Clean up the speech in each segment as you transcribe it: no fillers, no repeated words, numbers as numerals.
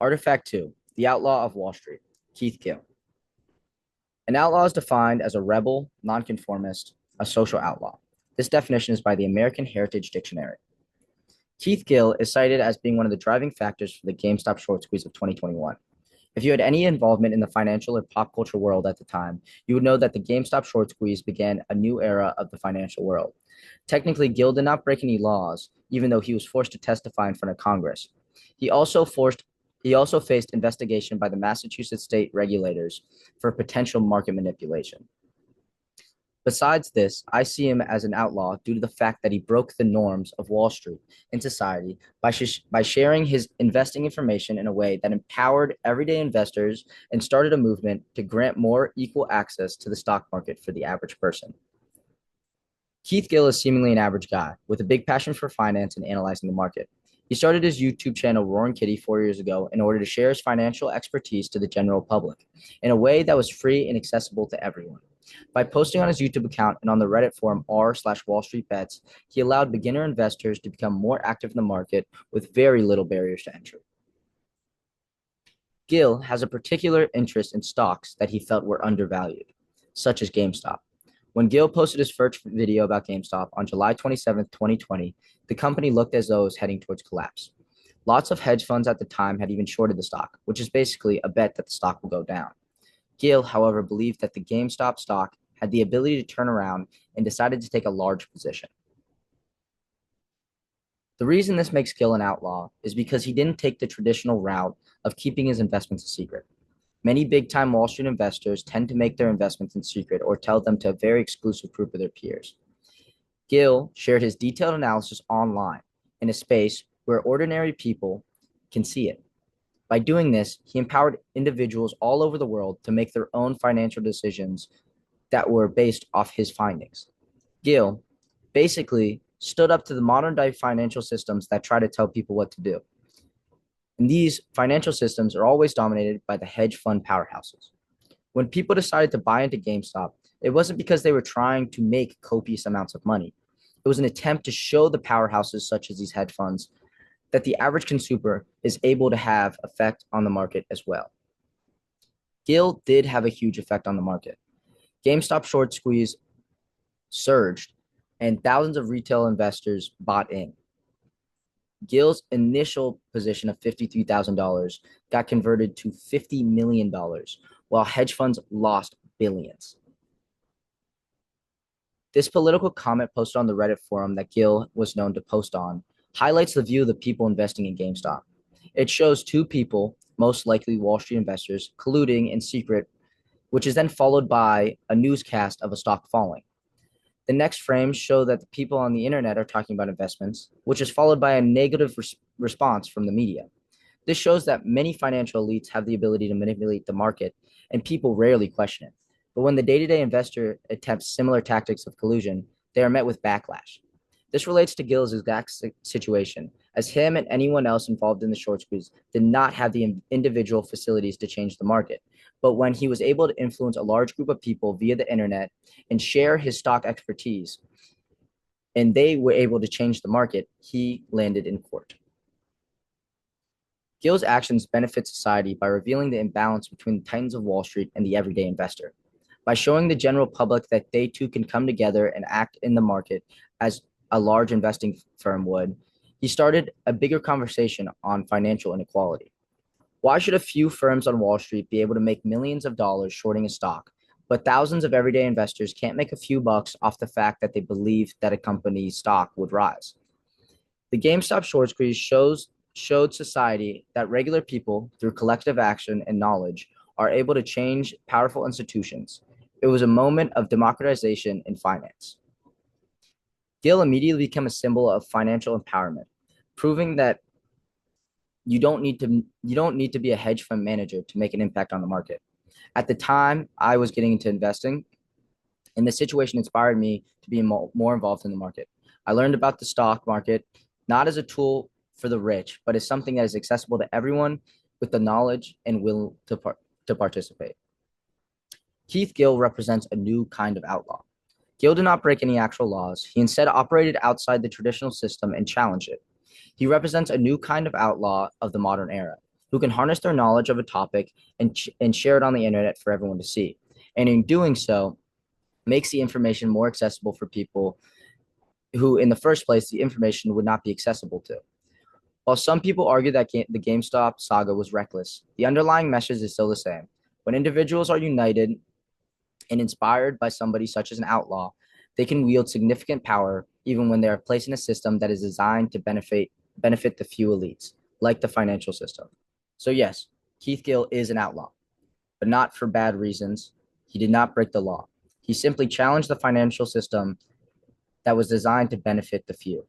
Artifact 2, The Outlaw of Wallstreet, Keith Gill. An outlaw is defined as a rebel, nonconformist, a social outlaw. This definition is by the American Heritage Dictionary. Keith Gill is cited as being one of the driving factors for the GameStop short squeeze of 2021. If you had any involvement in the financial or pop culture world at the time, you would know that the GameStop short squeeze began a new era of the financial world. Technically, Gill did not break any laws, even though he was forced to testify in front of Congress. He also faced investigation by the Massachusetts state regulators for potential market manipulation. Besides this, I see him as an outlaw due to the fact that he broke the norms of Wall Street in society by sharing his investing information in a way that empowered everyday investors and started a movement to grant more equal access to the stock market for the average person. Keith Gill is seemingly an average guy with a big passion for finance and analyzing the market. He started his YouTube channel Roaring Kitty 4 years ago in order to share his financial expertise to the general public in a way that was free and accessible to everyone. By posting on his YouTube account and on the Reddit forum r/WallStreetBets, he allowed beginner investors to become more active in the market with very little barriers to entry. Gill has a particular interest in stocks that he felt were undervalued, such as GameStop. When Gill posted his first video about GameStop on July 27, 2020, the company looked as though it was heading towards collapse. Lots of hedge funds at the time had even shorted the stock, which is basically a bet that the stock will go down. Gill, however, believed that the GameStop stock had the ability to turn around and decided to take a large position. The reason this makes Gill an outlaw is because he didn't take the traditional route of keeping his investments a secret. Many big-time Wall Street investors tend to make their investments in secret or tell them to a very exclusive group of their peers. Gill shared his detailed analysis online in a space where ordinary people can see it. By doing this, he empowered individuals all over the world to make their own financial decisions that were based off his findings. Gill basically stood up to the modern-day financial systems that try to tell people what to do. And these financial systems are always dominated by the hedge fund powerhouses. When people decided to buy into GameStop, it wasn't because they were trying to make copious amounts of money. It was an attempt to show the powerhouses, such as these hedge funds, that the average consumer is able to have effect on the market as well. Gill did have a huge effect on the market. GameStop short squeeze surged, and thousands of retail investors bought in. Gill's initial position of $53,000 got converted to $50 million, while hedge funds lost billions. This political comment posted on the Reddit forum that Gill was known to post on highlights the view of the people investing in GameStop. It shows two people, most likely Wall Street investors, colluding in secret, which is then followed by a newscast of a stock falling. The next frames show that the people on the internet are talking about investments, which is followed by a negative response from the media. This shows that many financial elites have the ability to manipulate the market, and people rarely question it. But when the day-to-day investor attempts similar tactics of collusion, they are met with backlash. This relates to Gill's exact situation, as him and anyone else involved in the short squeeze did not have the individual facilities to change the market. But when he was able to influence a large group of people via the internet and share his stock expertise, and they were able to change the market, he landed in court. Gill's actions benefit society by revealing the imbalance between the titans of Wall Street and the everyday investor. By showing the general public that they too can come together and act in the market as a large investing firm would, he started a bigger conversation on financial inequality. Why should a few firms on Wall Street be able to make millions of dollars shorting a stock, but thousands of everyday investors can't make a few bucks off the fact that they believe that a company's stock would rise? The GameStop short squeeze showed society that regular people, through collective action and knowledge, are able to change powerful institutions. It was a moment of democratization in finance. Gill immediately became a symbol of financial empowerment, proving that you don't need to be a hedge fund manager to make an impact on the market. At the time, I was getting into investing, and the situation inspired me to be more involved in the market. I learned about the stock market not as a tool for the rich, but as something that is accessible to everyone with the knowledge and will to participate. Keith Gill represents a new kind of outlaw. Gill did not break any actual laws. He instead operated outside the traditional system and challenged it. He represents a new kind of outlaw of the modern era. who can harness their knowledge of a topic and share it on the internet for everyone to see. And in doing so, makes the information more accessible for people who, in the first place, the information would not be accessible to. While some people argue that the GameStop saga was reckless, the underlying message is still the same. When individuals are united and inspired by somebody such as an outlaw, they can wield significant power even when they are placed in a system that is designed to benefit the few elites, like the financial system. So yes, Keith Gill is an outlaw, but not for bad reasons. He did not break the law. He simply challenged the financial system that was designed to benefit the few.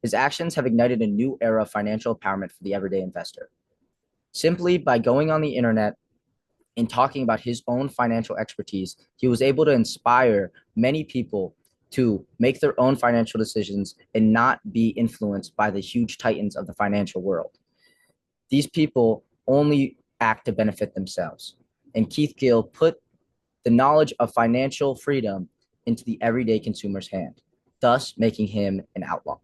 His actions have ignited a new era of financial empowerment for the everyday investor. Simply by going on the internet and talking about his own financial expertise, he was able to inspire many people to make their own financial decisions and not be influenced by the huge titans of the financial world. These people only act to benefit themselves. And Keith Gill put the knowledge of financial freedom into the everyday consumer's hand, thus making him an outlaw.